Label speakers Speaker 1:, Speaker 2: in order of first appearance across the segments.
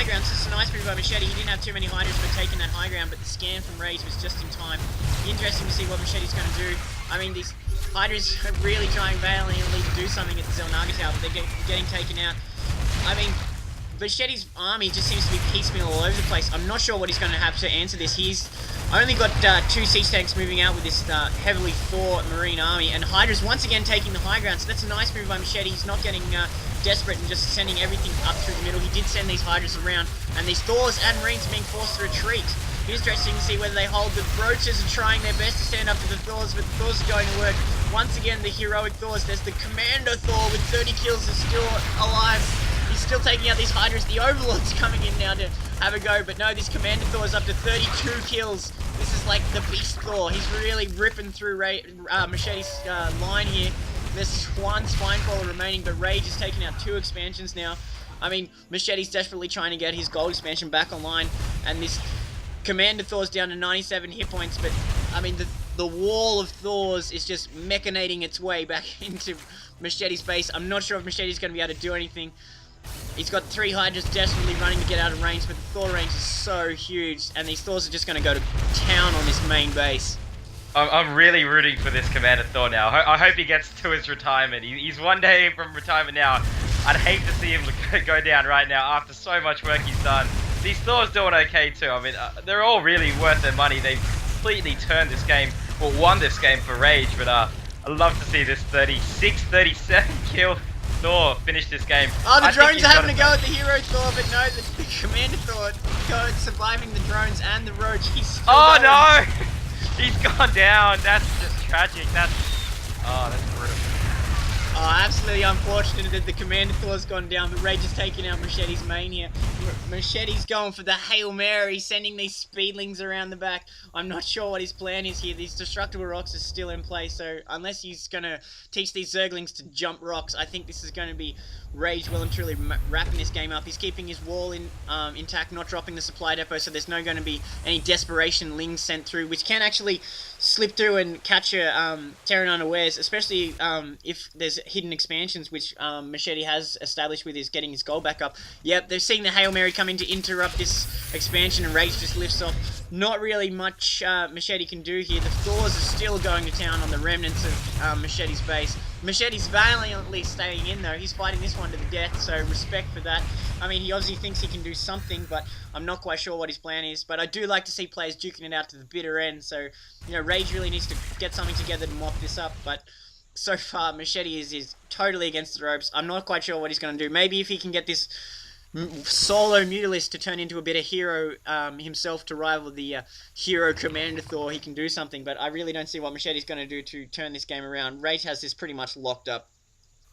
Speaker 1: high ground. So this is a nice move by Machete. He didn't have too many Hydras for taking that high ground, but the scan from Rage was just in time. Interesting to see what Machete's going to do. I mean, these Hydras are really trying valiantly to do something at the Zelnaga Tower, but they're getting taken out. I mean, Machete's army just seems to be piecemeal all over the place. I'm not sure what he's going to have to answer this. He's only got 2 siege tanks moving out with this heavily Thor Marine army, and Hydra's once again taking the high ground, so that's a nice move by Machete. He's not getting desperate and just sending everything up through the middle. He did send these Hydras around, and these Thors and Marines are being forced to retreat. Interesting to see whether they hold. The Roaches are trying their best to stand up to the Thors, but the Thors are going to work. Once again, the heroic Thors. There's the Commando Thor with 30 kills is still alive. He's still taking out these Hydras. The Overlord's coming in now to have a go, but no, this Commander Thor is up to 32 kills. This is like the Beast Thor. He's really ripping through Machete's line here. There's one Spinecrawler remaining, but Rage is taking out 2 expansions now. I mean, Machete's desperately trying to get his gold expansion back online, and this Commander Thor's down to 97 hit points, but I mean, the wall of Thors is just mechanating its way back into Machete's base. I'm not sure if Machete's going to be able to do anything. He's got 3 Hydras desperately running to get out of range, but the Thor range is so huge, and these Thors are just going to go to town on this main base.
Speaker 2: I'm really rooting for this Commander Thor now. I hope he gets to his retirement. He's one day from retirement now. I'd hate to see him go down right now after so much work he's done. These Thors doing okay too. I mean, they're all really worth their money. They've completely turned this game, or won this game for Rage, but I'd love to see this 36, 37 kill Thor finish this game.
Speaker 1: Oh, the drones are having a go at the hero Thor, but no, the Commander Thor surviving the drones and the Roach. He's still going.
Speaker 2: No! He's gone down. That's just tragic. That's brutal.
Speaker 1: Oh, absolutely unfortunate that the Commander Thor's gone down, but Rage is taking out Machete's main here. Machete's going for the Hail Mary, sending these speedlings around the back. I'm not sure what his plan is here. These destructible rocks are still in place, so unless he's going to teach these Zerglings to jump rocks, I think this is going to be Rage well and truly wrapping this game up. He's keeping his wall intact, not dropping the supply depot, so there's not going to be any desperation lings sent through, which can actually slip through and catch a Terran unawares, especially if there's hidden expansions, which Machete has established with his getting his gold back up. Yep, they're seeing the Hail Mary come in to interrupt this expansion, and Rage just lifts off. Not really much Machete can do here. The Thors are still going to town on the remnants of Machete's base. Machete's valiantly staying in though. He's fighting this one to the death, so respect for that. I mean, he obviously thinks he can do something, but I'm not quite sure what his plan is. But I do like to see players duking it out to the bitter end, so, you know, Rage really needs to get something together to mop this up, but so far Machete is totally against the ropes. I'm not quite sure what he's going to do. Maybe if he can get this solo Mutalist to turn into a bit of hero himself to rival the hero Commander Thor, he can do something, but I really don't see what Machete's going to do to turn this game around. Rage has this pretty much locked up.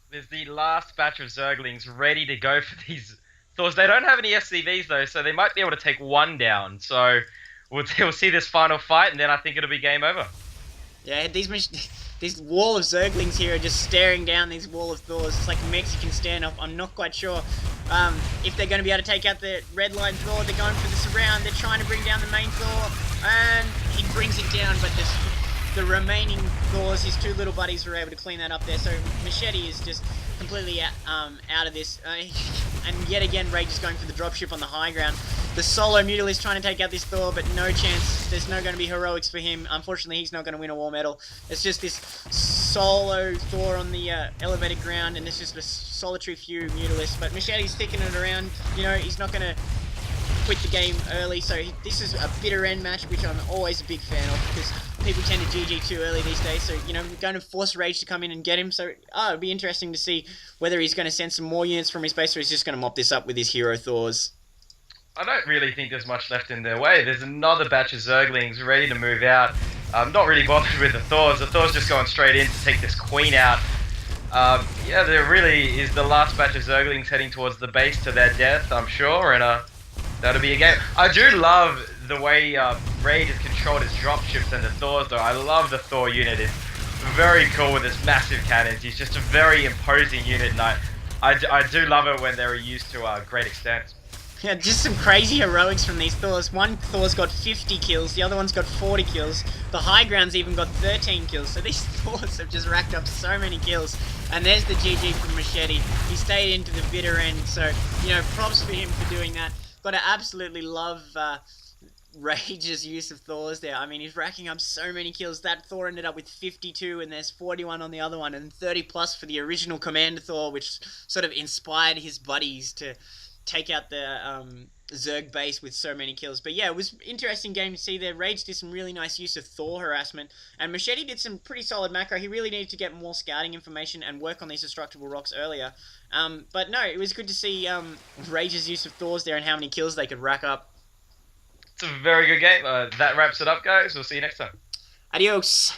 Speaker 2: There's the last batch of Zerglings ready to go for these Thors. They don't have any SCVs though, so they might be able to take one down. So we'll see this final fight, and then I think it'll be game over.
Speaker 1: Yeah, these wall of Zerglings here are just staring down these wall of Thors. It's like a Mexican standoff. I'm not quite sure if they're going to be able to take out the red line Thor. They're going for this around. They're trying to bring down the main Thor, and he brings it down, but the remaining Thors, his 2 little buddies, were able to clean that up there. So Machete is just completely out of this. And yet again, Rage is going for the dropship on the high ground. The solo Mutalist trying to take out this Thor, but no chance. There's no going to be heroics for him. Unfortunately, he's not going to win a war medal. It's just this solo Thor on the elevated ground, and it's just a solitary few Mutalists. But Machete's sticking it around. You know, he's not going to quit the game early, so this is a bitter end match, which I'm always a big fan of, because people tend to GG too early these days, so, you know, we're going to force Rage to come in and get him, so it'll be interesting to see whether he's going to send some more units from his base, or he's just going to mop this up with his hero Thors.
Speaker 2: I don't really think there's much left in their way. There's another batch of Zerglings ready to move out. I'm not really bothered with the Thors. The Thors just going straight in to take this Queen out. Yeah, there really is the last batch of Zerglings heading towards the base to their death, I'm sure, and that'll be a game. I do love the way Rage has controlled his dropships and the Thors, though. I love the Thor unit. It's very cool with his massive cannons. He's just a very imposing unit, and I do love it when they're used to great extent.
Speaker 1: Yeah, just some crazy heroics from these Thors. One Thor's got 50 kills, the other one's got 40 kills. The high ground's even got 13 kills, so these Thors have just racked up so many kills. And there's the GG from Machete. He stayed into the bitter end, so, you know, props for him for doing that. But I absolutely love Rage's use of Thor's there. I mean, he's racking up so many kills. That Thor ended up with 52, and there's 41 on the other one, and 30 plus for the original Commander Thor, which sort of inspired his buddies to take out the Zerg base with so many kills. But yeah, it was interesting game to see there. Rage did some really nice use of Thor harassment, and Machete did some pretty solid macro. He really needed to get more scouting information and work on these destructible rocks earlier. But no, it was good to see Rage's use of Thor's there and how many kills they could rack up.
Speaker 2: It's a very good game. That wraps it up, guys. We'll see you next time.
Speaker 1: Adios.